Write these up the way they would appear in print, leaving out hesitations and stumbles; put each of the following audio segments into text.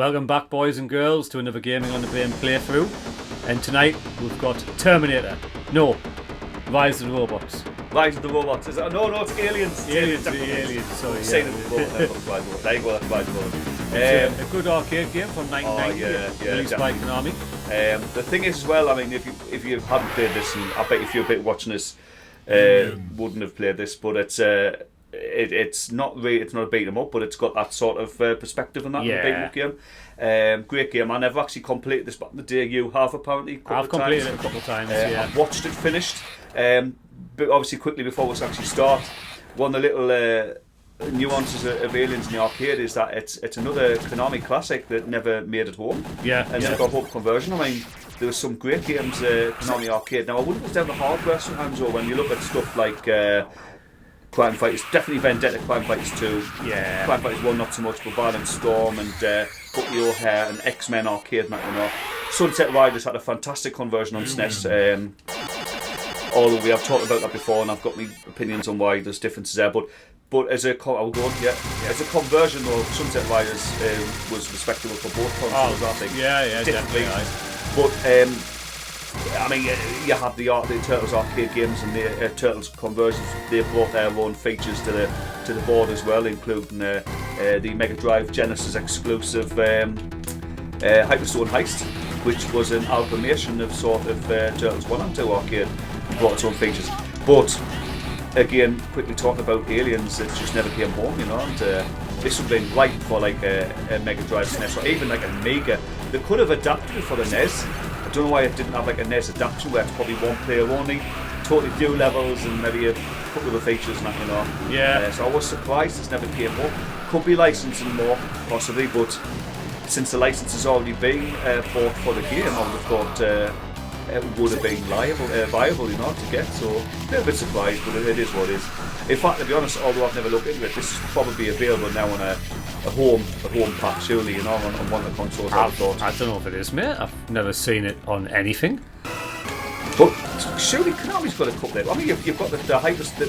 Welcome back, boys and girls, to another Gaming on the Brain playthrough. And tonight we've got Terminator. No, Rise of the Robots. Rise of the Robots. Is it? No, it's Aliens. Aliens. Sorry. Saying it before. There you go. That's Rise of the Robots. A good arcade game from 1990, released by Konami. The thing is, as well, I mean, if you haven't played this, and I bet if you're a bit watching this, wouldn't have played this, but it's not really, it's not a beat 'em up, but it's got that sort of perspective on that beat 'em up game. Great game. I never actually completed this back in the day. You have apparently. I've completed it a couple of times. I've watched it finished, but obviously quickly before we actually start, one of the little nuances of Aliens in the arcade is that it's another Konami classic that never made it home. And never got home conversion. I mean, there were some great games Konami arcade. Now I wouldn't put down the hardware sometimes, or when you look at stuff like Crime Fighters, definitely Vendetta, Crime Fighters 2, Crime Fighters 1 not so much, but Violent Storm and Bucky O'Hare and X-Men arcade, Sunset Riders had a fantastic conversion on SNES. Although we have talked about that before, and I've got my opinions on why there's differences there, but as a as a conversion though, Sunset Riders was respectable for both consoles, I think. Definitely. But I mean, you have the Turtles arcade games and the Turtles conversions. They brought their own features to the board as well, including the Mega Drive Genesis exclusive Hyperstone Heist, which was an amalgamation of sort of Turtles 1 and 2 arcade, and brought its own features. But again, quickly talking about Aliens, it just never came home, and this would have been right for like a Mega Drive SNES or even like a Mega. They could have adapted it for the NES. I don't know why it didn't have like a NES adaptation where it's probably one player only, totally new levels and maybe a couple of the features and that, so I was surprised this never came up. Could be licensing more, possibly, but since the license has already been bought for the game, I would have thought it would have been viable, to get. So a little bit surprised, but it is what it is. In fact, to be honest, although I've never looked into it, this is probably available now on a home pack, surely, on one of the consoles. I thought. I don't know if it is, mate. I've never seen it on anything. But surely Konami's got a couple there. I mean, you've got the Hyper, what's the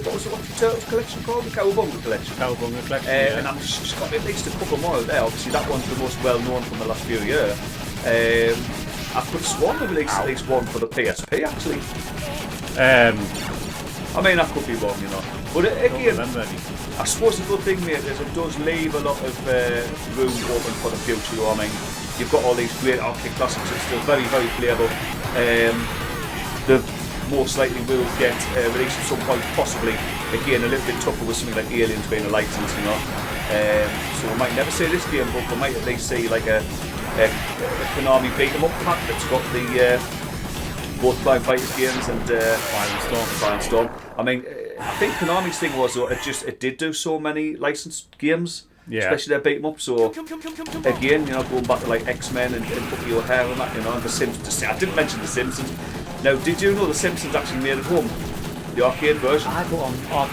Turtles collection called? The Cowabunga collection. And I'm just got at least a couple more out there. Obviously, that one's the most well known from the last few years. I could have sworn they released at least one for the PSP, actually. I mean, I could be wrong, But again, I suppose the good thing, mate, is it does leave a lot of room open for the future. I mean, you've got all these great arcade classics that are still very, very playable. The most likely will get released at some point, possibly. Again, a little bit tougher with something like Aliens being a license, So we might never see this game, but we might at least see like a Konami beat 'em up pack that's got the both Crime Fighters games and Violent Storm. I mean, I think Konami's thing was though, it did do so many licensed games, especially their beat 'em up. So again, going back to like X-Men and Bucky O'Hare and that, and the Simpsons. I didn't mention the Simpsons. Now, did you know the Simpsons actually made it home? The arcade version. I thought on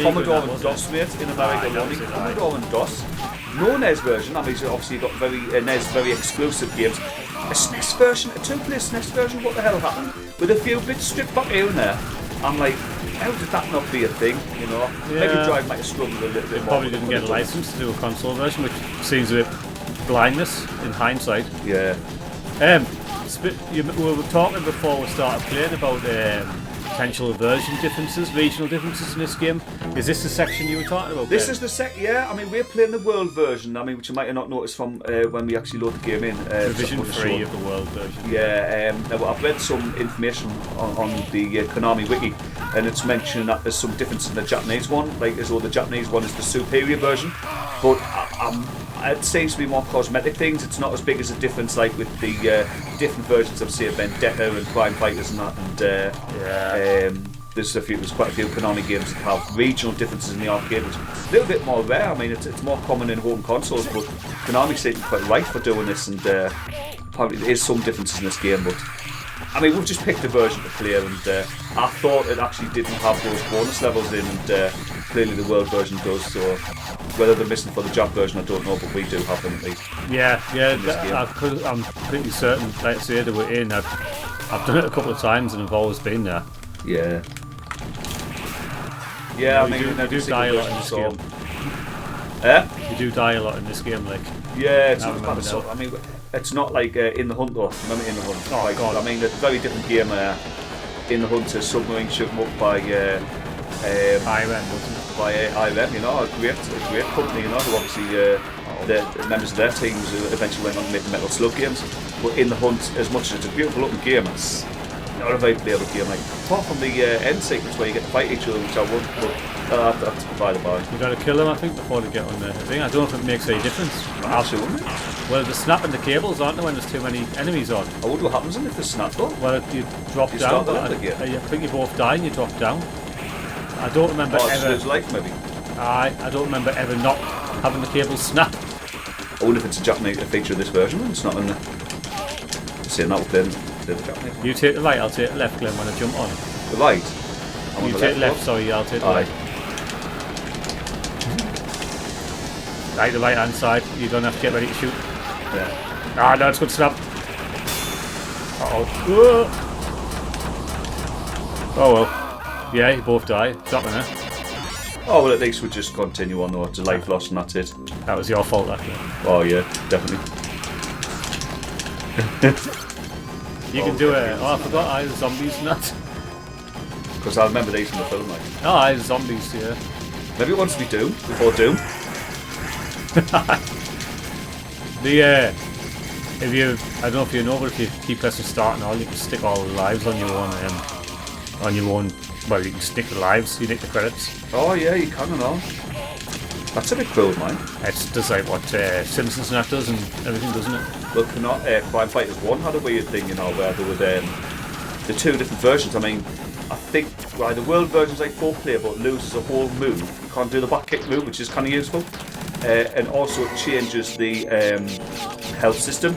Commodore and DOS, mate, in America only. Commodore and DOS. No NES version. I mean, obviously you've got NES very exclusive games. A SNES version, a two-player SNES version. What the hell happened? With a few bits stripped back here and there. I'm like, how did that not be a thing? Mega Drive might have struggled a little bit more. Probably didn't get a license to do a console version, which seems a bit blindness in hindsight. Yeah. We were talking before we started playing about potential version differences, regional differences in this game. Is this the section you were talking about? This is the I mean, we're playing the world version. I mean, which you might have not noticed from when we actually load the game in. Revision 3 of the world version. Now, I've read some information on the Konami wiki, and it's mentioning that there's some difference in the Japanese one, like as though the Japanese one is the superior version. But it seems to be more cosmetic things. It's not as big as a difference like with the different versions of, say, Vendetta and Crime Fighters and that. And there's quite a few Konami games that have regional differences in the arcade, which is a little bit more rare. I mean, it's more common in home consoles, but Konami seem quite right for doing this, and apparently there is some differences in this game. But I mean, we've just picked a version to play, and I thought it actually didn't have those bonus levels in, and clearly the world version does. So whether they're missing for the Jap version, I don't know, but we do have them at least. I'm pretty certain. Like I say, they were in. I've done it a couple of times, and I've always been there. Yeah, I mean, you do die a lot in this game. You do die a lot in this game, like. Yeah, it's I not as bad remember as now. I mean, it's not like In the Hunt though. Remember In the Hunt? Oh, Like, God. I mean, it's a very different game. In the Hunt, a submarine shot up by IRM, wasn't it? by IRM, you know, a great company, you know, who obviously the members of their teams eventually went on to make the Metal Slug games. But In the Hunt, as much as it's a beautiful looking game, it's not a very playable game. Like, apart from the end sequence where you get to fight each other, which I want, but that's by the by. You got to kill them, I think, before they get on the thing. I don't know if it makes any difference. Actually, wouldn't it? Well, they're snapping the cables, aren't they, when there's too many enemies on? I wonder what happens if they snap though. Well, you drop You down. start the level again. I think you both die and you drop down. I don't remember Oh, it's ever. lose life maybe. I don't remember ever not having the cables snap. I wonder if it's a Japanese feature of this version. It's not in the. Saying that we're playing the Japanese. You take the right, I'll take the left, Glenn, when I jump on. The right. I'm on You the take the left, one. sorry, I'll take the Aye. right. Right, the right hand side. You don't have to get ready to shoot. Yeah. Ah, no, it's good snap. Uh-oh. Oh well. Yeah, you both die. It's happening, eh? Oh well, at least we just continue on though. It's a life loss and that's it. That was your fault, actually. Oh yeah, definitely. You can do it. Oh, I forgot the zombies and that. Because I remember these in the film. Like. Oh, the zombies, yeah. Maybe it wants to be Doom before Doom. If you, I don't know if you know, but if you keep pressing start and all, you can stick all the lives on your own. Well, you can stick the lives. You nick the credits. Oh yeah, you can and all. That's a bit cruel, man. It's just like what Simpsons and that does and everything, doesn't it? Look, Crime Fighters 1 had a weird thing, you know, where there were the two different versions. I mean, I think the world version's like 4-player, but loses a whole move. You can't do the back kick move, which is kind of useful. And also it changes the health system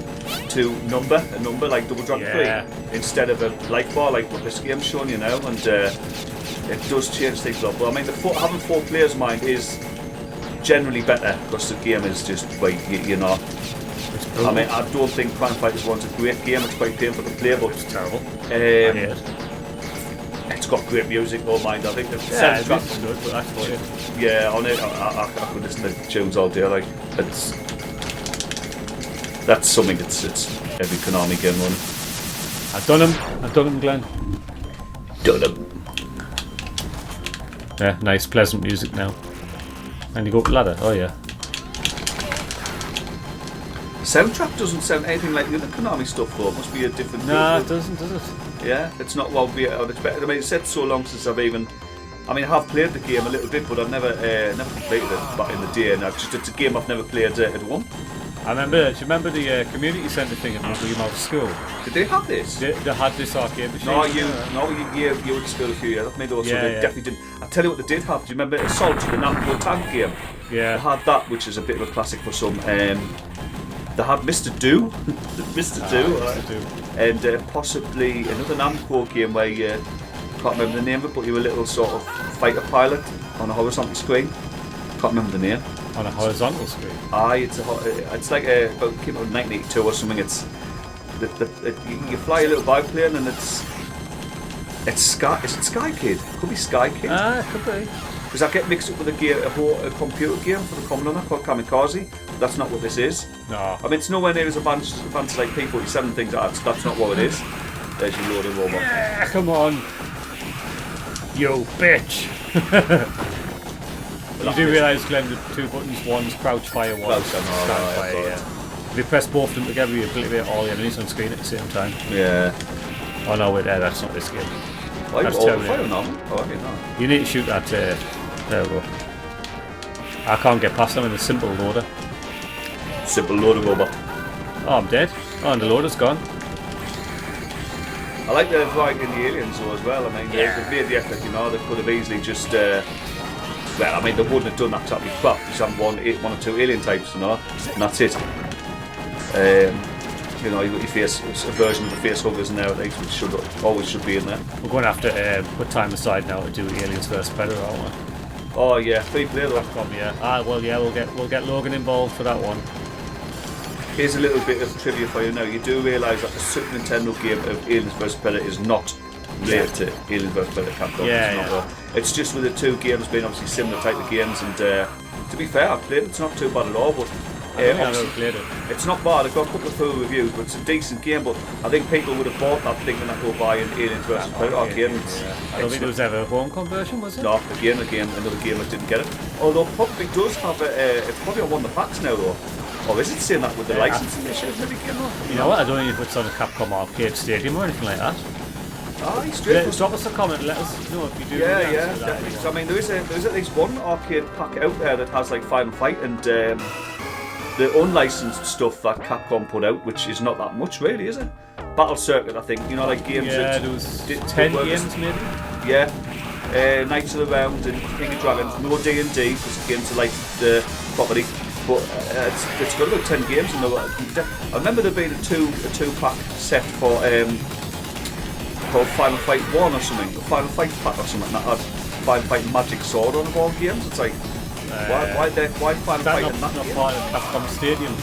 to a number like Double Dragon 3 instead of a life bar like what this game's showing you now, and it does change things up. But I mean, having 4 players, mind, is generally better because the game is just you're not. I mean, I don't think Crime Fighters 1's a great game. It's quite painful to play, but It's terrible. I hate it. It's got great music, though, mind. I think the soundtrack it's good, but that's about it. Yeah, on it, I could listen to tunes all day. Like, that's something that's every Konami game running. I've done them, Glenn. Done them. Yeah, nice, pleasant music now. And you go up the ladder. Oh yeah. Soundtrack doesn't sound anything like the other Konami stuff, though. It must be a different. No, it doesn't, does it? Yeah, it's not what we would expect. I mean, it's said so long since I've even. I mean, I have played the game a little bit, but I've never completed it back in the day. And it's a game I've never played at home. I remember. Do you remember the community centre thing at Mouth School? Did they have this? They had this arcade machine. No, you were at school a few years. That made also they definitely didn't. I tell you what they did have. Do you remember Assault, the Namco tank game? Yeah. They had that, which is a bit of a classic for some. They had Mr. Do, Mr. Do, and possibly another Namco game where you can't remember the name of it, but you were a little sort of fighter pilot on a horizontal screen. Can't remember the name. On a horizontal screen. Aye, it's like about came out in 1982 or something. It's you fly a little biplane and it's Sky. Is it Sky Kid? Could be Sky Kid. Ah, it could be. Because I get mixed up with a computer game for the Commodore called Kamikaze. That's not what this is. No. I mean, it's nowhere near as advanced like P47 things like that. That's not what it is. There's your loading robot. Yeah, come on. You bitch. You do realise, Glenn, the 2 buttons, one's crouch fire, one's stand fire, yeah. If you press both of them together, you obliterate all the enemies on screen at the same time. Yeah. Oh no, wait there, that's not this game. Why That's all the Terminator. fire now? Oh, okay, no. You need to shoot that, there we go. I can't get past them in a simple loader. Simple loading robot. Oh, I'm dead. Oh, and the loader's gone. I like the variety in the aliens though as well. I mean, they've made the effort, you know. They could have easily just, well, I mean, they wouldn't have done that exactly crap. Just have one or two alien types, you know, and that's it. You know, you've got your face, a version of the face huggers in there at least, which always should be in there. We're going to have to put time aside now to do Aliens vs Predator, aren't we? Oh yeah, 3-player though. Yeah. Ah, well, yeah, we'll get Logan involved for that one. Here's a little bit of trivia for you now. You do realise that the Super Nintendo game of Aliens vs Predator is not related to Aliens vs Predator Capcom. Yeah, It's just with the two games being obviously similar type of games, and to be fair, I've played it. It's not too bad at all, but think I've ever played it. It's not bad. I've got a couple of full reviews, but it's a decent game. But I think people would have bought that thinking that they were buying Aliens vs Predator arcade. I don't think there was ever a home conversion, was it? No, another game that didn't get it. Although probably does have it's probably on one of the packs now though. Or is it saying that with the licensing issue? Maybe game though. You know what? I don't know if it's on a Capcom Arcade Stadium or anything like that. Drop us a comment, let us know if you do. Yeah, definitely. So, I mean, there is at least one arcade pack out there that has like Final Fight and the unlicensed stuff that Capcom put out, which is not that much really, is it? Battle Circuit, I think. You know, like games. Yeah, there was 10 games maybe. Yeah. Knights of the Round and King of Dragons. No D&D because games are like the property. But it's got about 10 games in there. I remember there being a two pack set for called Final Fight 1 or something, Final Fight pack or something that had Final Fight Magic Sword on of all games. It's like, why Final Fight in that game? Part of Capcom Stadium.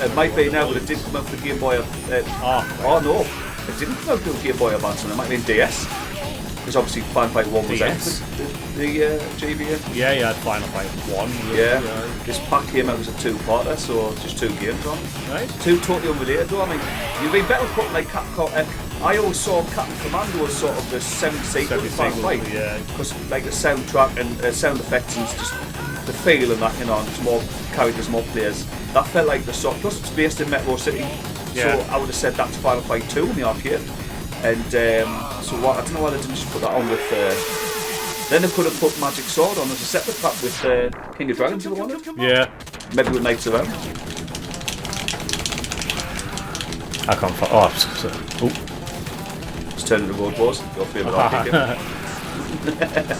It might be now, but it did come out for the Game Boy. Oh no, it didn't come out for the Game Boy Advance, and it might be in DS. Because obviously Final Fight 1 was out. The GBA. Yeah, you had Final Fight 1. Yeah. This pack came out as a 2-parter, so just 2 games on. Right. 2 totally unrelated though. I mean, you'd be better putting like Capcom. I always saw Captain Commando as sort of the semi-sequel to Final Fight. Because like the soundtrack and sound effects and just the feel and that, you know, and it's more characters, more players. That felt like the sort. Plus it's based in Metro City. Yeah. So I would have said that's Final Fight 2 in the arcade. And so what, I don't know why they didn't just put that on with. Then they could have put Magic Sword on as a separate pack with King of Dragons if they wanted. Yeah. Maybe with Knights Around. I can't find. Oh, Just turn into Road Wars. Your favourite arcade game.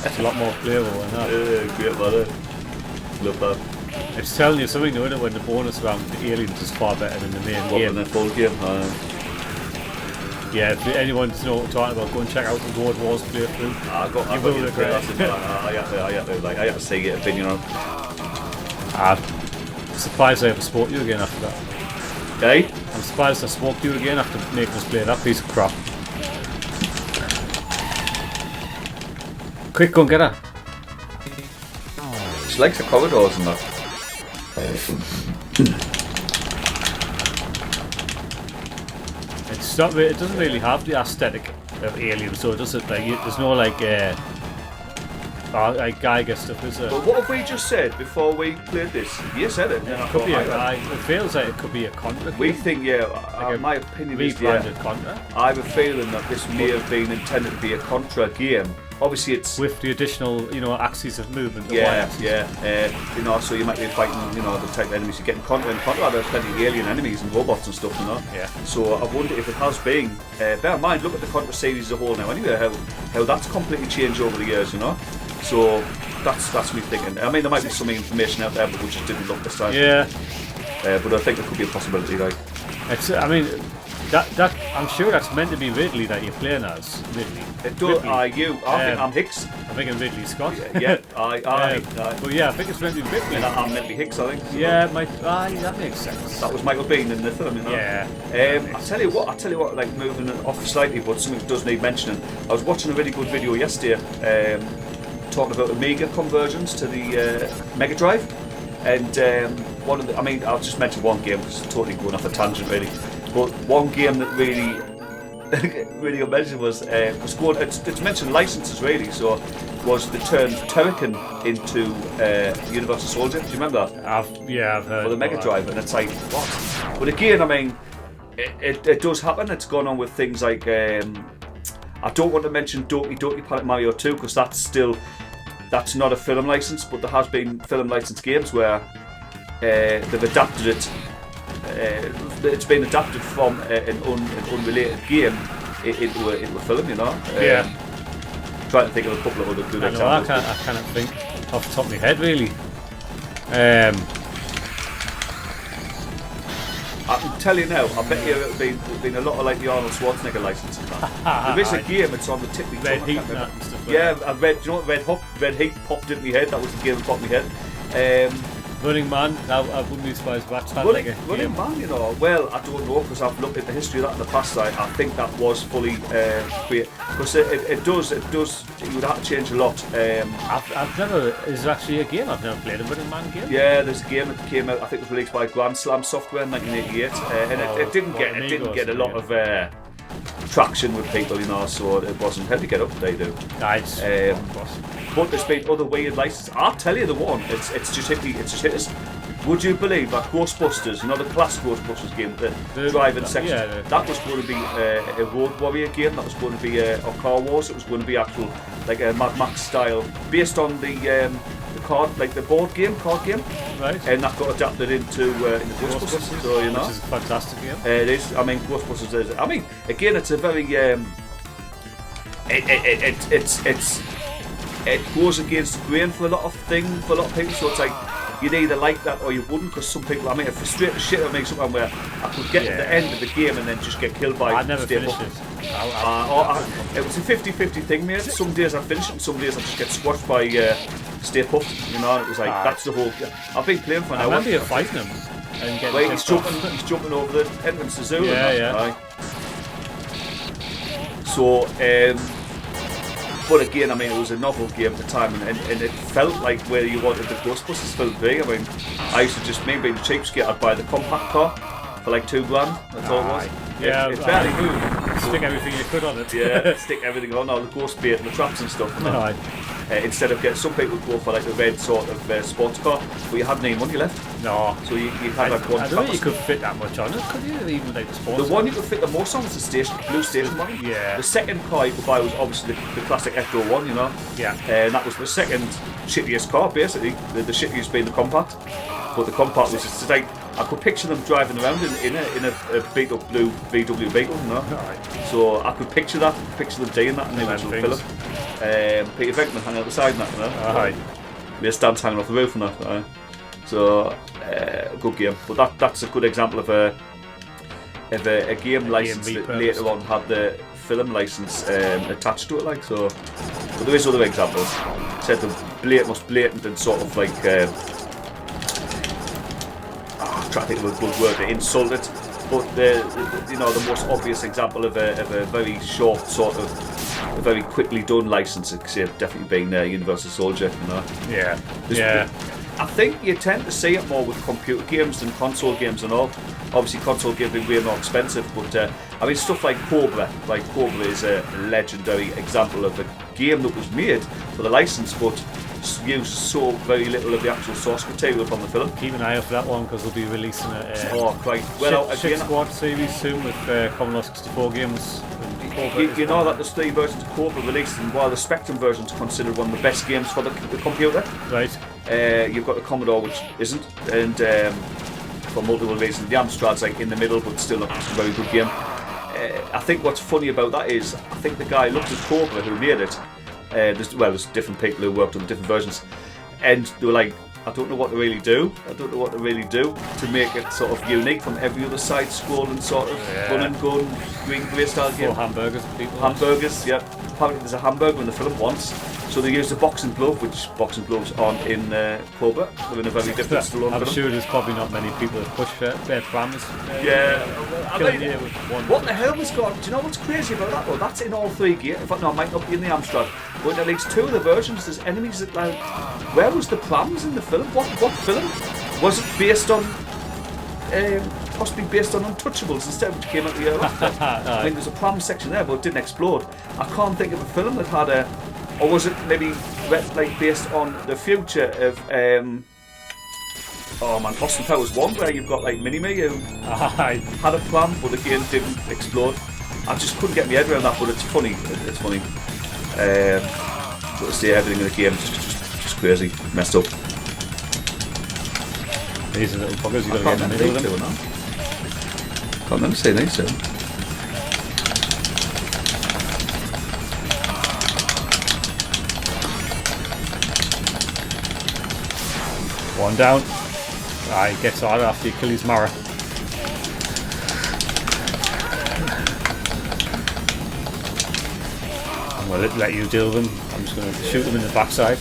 It's a lot more playable than that. Great man. Love that. It's telling you something, though, when the bonus round the Aliens is far better than the main game. Than the full game. Yeah, if anyone's know what I'm talking about, go and check out the Road Wars playthrough. I will regret it. I have to see your opinion on it. I'm surprised I ever spoke to you again after that. Okay? I'm surprised I spoke to you again after making us play that piece of crap. Quick, go and get her. She likes the corridors and that. It's not. It doesn't really have the aesthetic of Aliens, so does it? Like, there's no like Geiger stuff, is there? But what have we just said before we played this? You said it. It could be it feels like it could be a Contra. We think, my opinion is, Contra. I have a feeling that this may have been intended to be a Contra game. Obviously, it's with the additional, axes of movement. So you might be fighting, the type of enemies you get in Contra. In Contra, there's plenty of alien enemies and robots and stuff, Yeah. So I wonder if it has been. Bear in mind, look at the Contra series as a whole now. Anyway, how that's completely changed over the years, So that's me thinking. I mean, there might be some information out there, but we just didn't look this time. Yeah. But I think there could be a possibility, like. It's. I mean, that I'm sure that's meant to be Ridley that you're playing as. Ridley. It does. I think I'm Hicks. I'm thinking Ridley Scott. Yeah. But yeah, I think it's meant to be Ridley. And I'm meant to be Hicks, I think. So yeah, that makes sense. That was Michael Biehn in the film, Yeah. I tell you what. Like moving off slightly, but something that does need mentioning. I was watching a really good video yesterday. Talking about Amiga conversions to the Mega Drive, and I'll just mention one game because it's totally going off a tangent really, but one game that really I mentioned was it's mentioned licenses really, so was the turn Turrican into Universal Soldier. Do you remember that? I've heard for the Mega Drive, and it's like what? But again, I mean, it does happen. It's gone on with things like I don't want to mention Doki Doki Panic Mario 2 because that's not a film license, but there has been film license games where they've adapted it. It's been adapted from an unrelated game into a film, Trying to think of a couple of other good examples. I can't think off the top of my head really. I can tell you now, I bet you there's been a lot of like the Arnold Schwarzenegger licenses. There is a game, it's on the tip of my Red Heat and stuff like that. I read, Red Heat popped into my head, that was the game that popped in my head. Running Man, I wouldn't be surprised if that's had Running, like a Running game. Man, you know. Well, I don't know because I've looked at the history of that in the past. I think that was fully created because it does. You would have to change a lot. I've never. Is there actually a game? I've never played a Running Man game. Yeah, there's a game that came out. I think it was released by Grand Slam Software in 1988, and it didn't get a lot of traction with people, you know. So it wasn't. How to get up there, do. Nice. But there's been other weird licenses. I'll tell you the one. It's just hit me. It's just hit us. Would you believe that Ghostbusters, you know, the classic Ghostbusters game, the driving section, that was going to be a Road Warrior game. That was going to be or Car Wars. It was going to be actual like a Mad Max style, based on the card, like the board game, card game. Right. And that got adapted into Ghostbusters. So you know, which is a fantastic game. It is. I mean, Ghostbusters is. I mean, again, it's a very it goes against the grain for a lot of people. So it's like you'd either like that or you wouldn't, because some people. I mean, it frustrates the shit out of me sometimes where I could get to the end of the game and then just get killed by. I never finished it. It was a 50-50 thing, mate. Some days I finish it, and some days I just get squashed by Stay Puft. You know, and it was like that's the whole. I've been playing for an hour. I remember you fighting him and getting. Well, he's jumping over the entrance to the zoo. Yeah. So. But again, I mean, it was a novel game at the time, and it felt like where you wanted the Ghostbusters film to be. I mean, I used to just, me being a cheapskate, I'd buy the compact car for like $2,000. That's all it was. Yeah, it barely moved. Stick everything you could on it. Yeah, stick everything on, all the ghost bait and the traps and stuff. Instead of getting, some people would go for like a red sort of sports car, but you hadn't any money left. No. So you had like one. I don't think you could fit that much on it, could you? Even like the sports. The one you could fit the most on was the blue station model. Yeah. The second car you could buy was obviously the classic Ecto 1, you know. Yeah. And that was the second shittiest car, basically. The shittiest being the compact. But the compact was just like, I could picture them driving around in a beat up blue VW Beetle, you know. Right. So I could picture that, picture them doing that in the original film. Peter Venkman hanging out the side and that, you know. Their stands hanging off the roof and that. So good game. But that's a good example of a game license that later on had the film license attached to it, like so. But there is other examples. Said the most blatant and sort of like. I'm trying to think of a good word to insult it, but the most obvious example of a very short sort of a very quickly done license, except definitely being Universal Soldier, you know. Yeah. I think you tend to see it more with computer games than console games and all. Obviously, console games being way more expensive, but I mean stuff like Cobra. Like Cobra is a legendary example of a game that was made for the license, but used so very little of the actual source material from the film. Keep an eye out for that one because they'll be releasing a Ship Squad series soon with Commodore 64 games. You know that there's 3 versions of Cobra released, and while the Spectrum version is considered one of the best games for the computer, right? You've got the Commodore, which isn't, and for multiple reasons, the Amstrad's like in the middle, but still a very good game. I think what's funny about that is I think the guy looked at Cobra who made it. There's different people who worked on different versions, and they were like, I don't know what to really do to make it sort of unique from every other side scrolling sort of run and gun green grey style game. Hamburgers, yeah. Apparently there's a hamburger in the film once, so they used a boxing glove, which boxing gloves aren't in Cobra. They're in a very different Stallone film. I'm sure there's probably not many people that push their prams. What the hell was going on? Do you know what's crazy about that though? That's in all 3 games. In fact, no, it might not be in the Amstrad, but in at least 2 of the versions there's enemies that like. Where was the prams in the film? What film? Was it based on possibly based on Untouchables instead, which came out the year after? I mean, there's a pram section there, but it didn't explode. I can't think of a film that had a, or was it maybe like based on the future of Austin Powers 1, where you've got like Mini-Me who had a pram, but again didn't explode. I just couldn't get my head around that, but it's funny. It's funny. But to see everything in the game just crazy, messed up. These are little buggers, you've got to get in the middle of them. Can't remember seeing these two. One down. He gets harder after you kill his Mara. I'm going to let you deal with them. I'm just going to shoot them in the backside.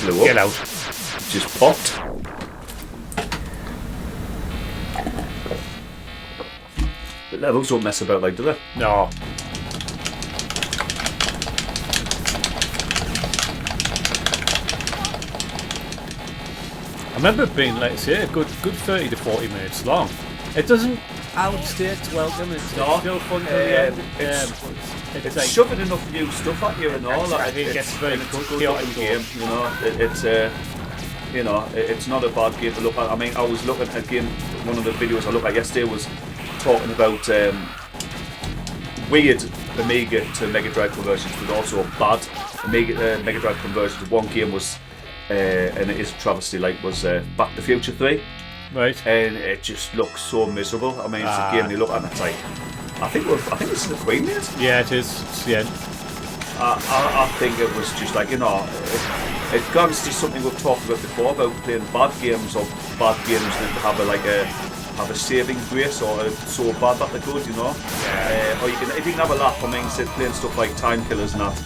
Blew up. Get out. Just popped. levels don't mess about, like, do they? No. I remember it being, like I say, a good 30 to 40 minutes long. It doesn't outstay its welcome. It's still fun to the end. It's like, shoving enough new stuff at you and all. Like, it gets very good chaotic game. You know, it's not a bad game to look at. I mean, I was looking at a game. One of the videos I looked at yesterday was talking about weird Amiga to Mega Drive conversions, but also bad Amiga to Mega Drive conversions. One game was, and it is a travesty, like, was Back to the Future 3. Right. And it just looks so miserable. I mean, it's a game you look at and it's like, I think it's the Queen, mate. Yeah, it is. It's the end. I think it was just like, you know, it comes to something we've talked about before about playing bad games or bad games that have a saving grace or so bad that they're good, you know. Yeah. Or if you can have a laugh, I mean, playing stuff like Time Killers and that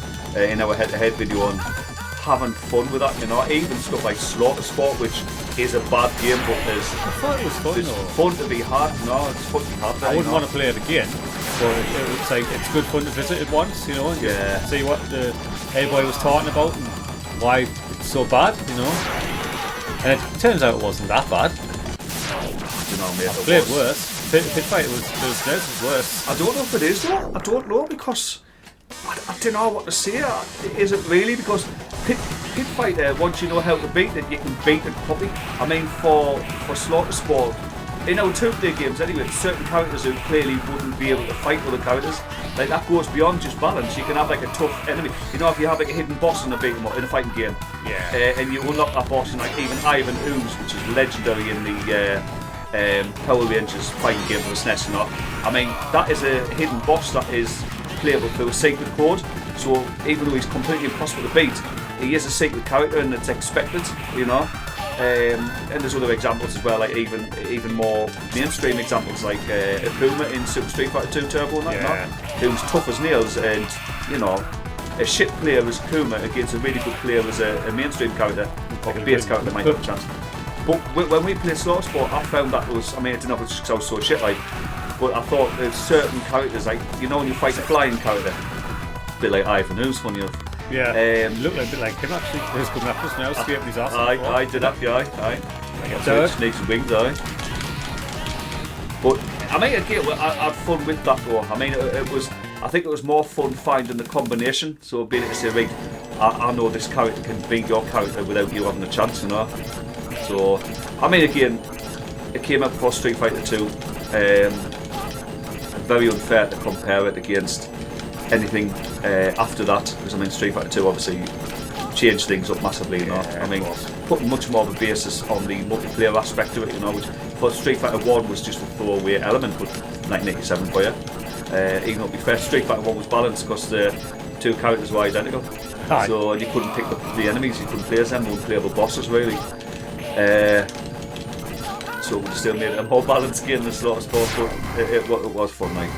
in our head-to-head video and having fun with that, you know. Even stuff like Slaughter Sport, which is a bad game, but I thought it was fun, there's fun to be had. No, it's fun to be had. I wouldn't want to play it again, but it's like, it's good fun to visit it once, you know, and just see what everybody was talking about and why it's so bad, you know. And it turns out it wasn't that bad. You know, mate, I played worse. Pit Fight was worse. I don't know if it is though. I don't know, because I don't know what to say. Is it really? Because Pit Fighter, once you know how to beat it, you can beat it properly. I mean, for Slaughter Sport, in our two-player games anyway, certain characters who clearly wouldn't be able to fight other characters, like, that goes beyond just balance. You can have like a tough enemy. You know, if you have like a hidden boss in a beat 'em up in a fighting game, and you unlock that boss, and like even Ivan Ooze, which is legendary in the Power Rangers fighting game for the SNES, you know. I mean, that is a hidden boss that is playable through a secret code. So even though he's completely impossible to beat, he is a secret character and it's expected, you know. And there's other examples as well, like even more mainstream examples, like Akuma in Super Street Fighter 2 Turbo and that, who's tough as nails, and, you know, a shit player as Akuma against a really good player as a mainstream character, or a base character might have a chance. But when we played Slaughter Sport, I found that was, I mean, I didn't know if it was because I was so shit, like, but I thought there's certain characters, like, you know, when you fight a flying character, a bit like Ivan Ooze, funny enough. Yeah, looked a bit like him actually. He's coming after us now, scraping his ass. I did that, aye. Like snakes and wings, aye. But I mean, again, I had fun with that though. I mean, I think it was more fun finding the combination. So being able to say, right, I know this character can beat your character without you having a chance, you know. So I mean, again, it came out before Street Fighter 2. Very unfair to compare it against anything after that, because I mean, Street Fighter 2 obviously changed things up massively, you know. I mean, putting much more of a basis on the multiplayer aspect of it, you know, which for Street Fighter 1 was just a throwaway element, but 1987 for you. Even though, to be fair, Street Fighter 1 was balanced because the two characters were identical. So you couldn't pick up the enemies, you couldn't play as them, unplayable bosses really. So we still made it a more balanced game than Slaughter Sport, but it was fun, like.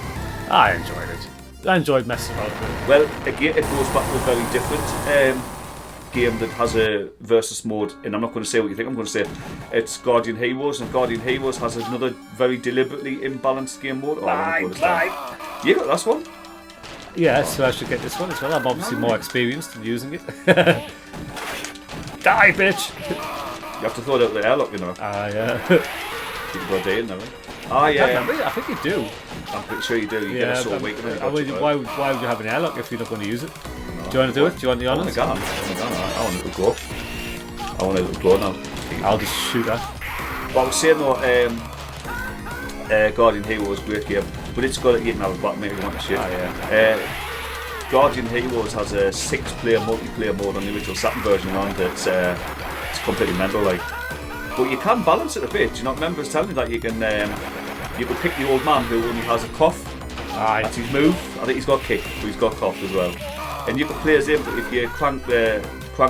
I enjoyed it. I enjoyed messing about with it. Well, again, it goes back to a very different game that has a versus mode, and I'm not going to say what you think. I'm going to say it's Guardian Heroes, and Guardian Heroes has another very deliberately imbalanced game mode. You got this one? Yeah, so I should get this one as well. I'm obviously more experienced in using it. Die, bitch! You have to throw it out the airlock, you know. Yeah. You can go a day in there, right? Yeah. I think you do. I'm pretty sure you do. You get a sort of week. Why would you have an airlock if you're not going to use it? No. Do you want to do it? Do you want the honours? I want it to go. I want it to go now. I'll just shoot that. But I was saying though, Guardian Heroes is a great game, but it's got you can have a back maybe you want to shoot. Guardian Heroes has a 6-player multiplayer mode on the original Saturn version, and it's completely mental, like. But you can balance it a bit. You know, remember I was telling you that you can pick the old man who only has a cough. That's his move. I think he's got kick, but he's got cough as well. And you can play as him, but if you crank the I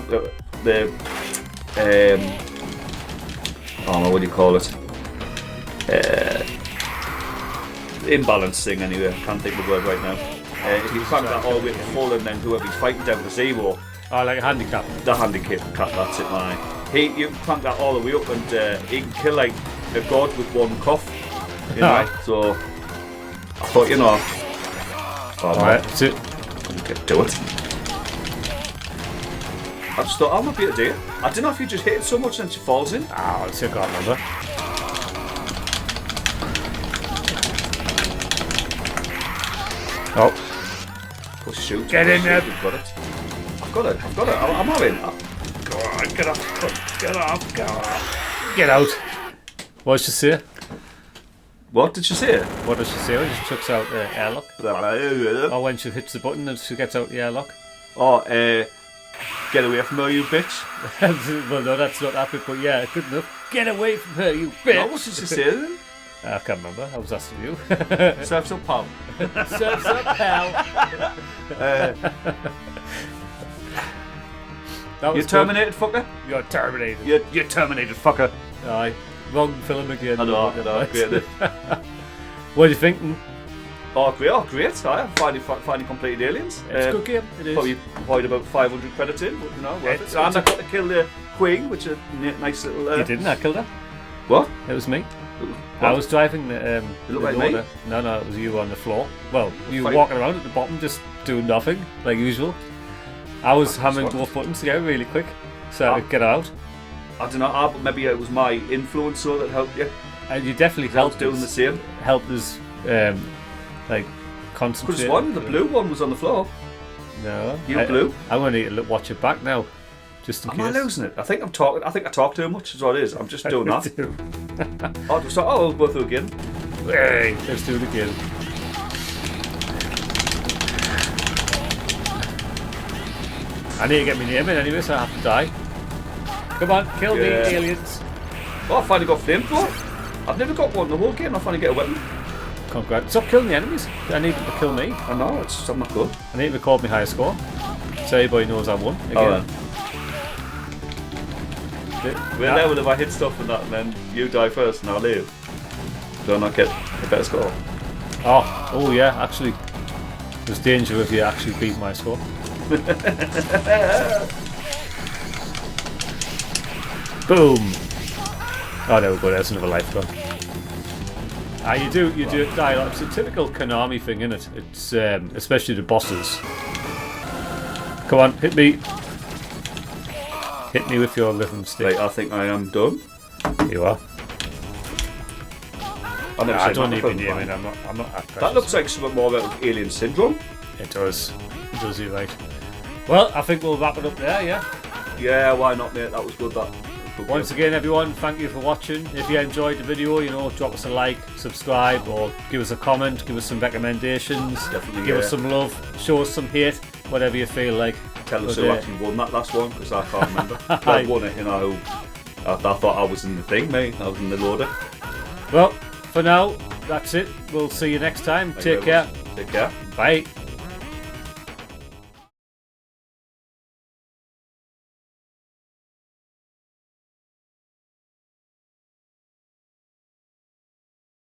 don't know what do you call it. Imbalance thing anyway. I can't think of the word right now. If you crank that all the way to full, and then whoever he's fighting down to zero. Like a handicap. The handicap, that's it, man. You crank that all the way up, and he can kill like a god with one cough. You know, so I thought, you know. Alright, that's it. Do it. I just thought, I might be able to do it. I don't know if you just hit it so much and she falls in. Ah, let's see, I can't remember. Oh. Push shoot. Get in there. You've got it. I've got it. I'm having. Go on, get off. Get off. Go on. Get out. What did she say? What did she say? What does she say when she chucks out the airlock? Or when she hits the button and she gets out the airlock? Oh, get away from her, you bitch. Well, no, that's not that bit, but yeah, good enough. Get away from her, you bitch. No, what did she say then? I can't remember. I was asking you. Surf's up, pal. Surf's up, pal. You terminated, fucker. You're terminated. You terminated, fucker. Aye. Wrong film again. I know, great. What are you thinking? Oh, great. I finally completed Aliens. It's a good game. It is. Probably quite about 500 credits in, but you know, worth it. And I got to kill the Queen, which is a nice little. You didn't? I killed her. What? It was me. What? I was driving the. It looked like me. No, it was you on the floor. Well, you were Fight. walking around at the bottom, just doing nothing, like usual. I was hammering both buttons together really quick, so I could get out. I don't know. Maybe it was my influence so that helped you. And you definitely Helped helped doing us, the same. helped us, like concentrate. Because the blue one was on the floor. No, Blue. I'm going to watch it back now, just in Am case. I losing it? I think I'm talking. I think I talk too much. Is what it is. I'm just doing that. We'll go through again. Hey, let's do it again. I need to get my name in anyway, so I have to die. Come on, kill me, aliens. Oh, I finally got flamethrower. I've never got one in the whole game. I finally get a weapon. Congrats. Stop killing the enemies. I need them to kill me. I know, I'm not good. I need to record my high score, so everybody knows I won again. Oh, we're there if I hit stuff and that, and then you die first and I'll leave. Do I not get a better score? Oh yeah, actually, there's danger if you actually beat my score. Boom! Oh, there we go, there's another life gone. You do dialogue. It's a typical Konami thing, isn't it? It's especially the bosses. Come on, hit me. Hit me with your rhythm stick. Right, I think I am done. You are. I don't need to be naming. I'm not that precious. That looks like something more about Alien Syndrome. It does. It does, you're right. Well, I think we'll wrap it up there, yeah? Yeah, why not, mate? That was good, that. Once again, everyone, thank you for watching. If you enjoyed the video, drop us a like, subscribe, or give us a comment, give us some recommendations, Definitely, give us some love, show us some hate, whatever you feel like. Tell us who actually won that last one, because I can't remember. I won it, I thought I was in the thing, mate. I was in the loader. Well, for now, that's it. We'll see you next time. Take care. Take care. Bye.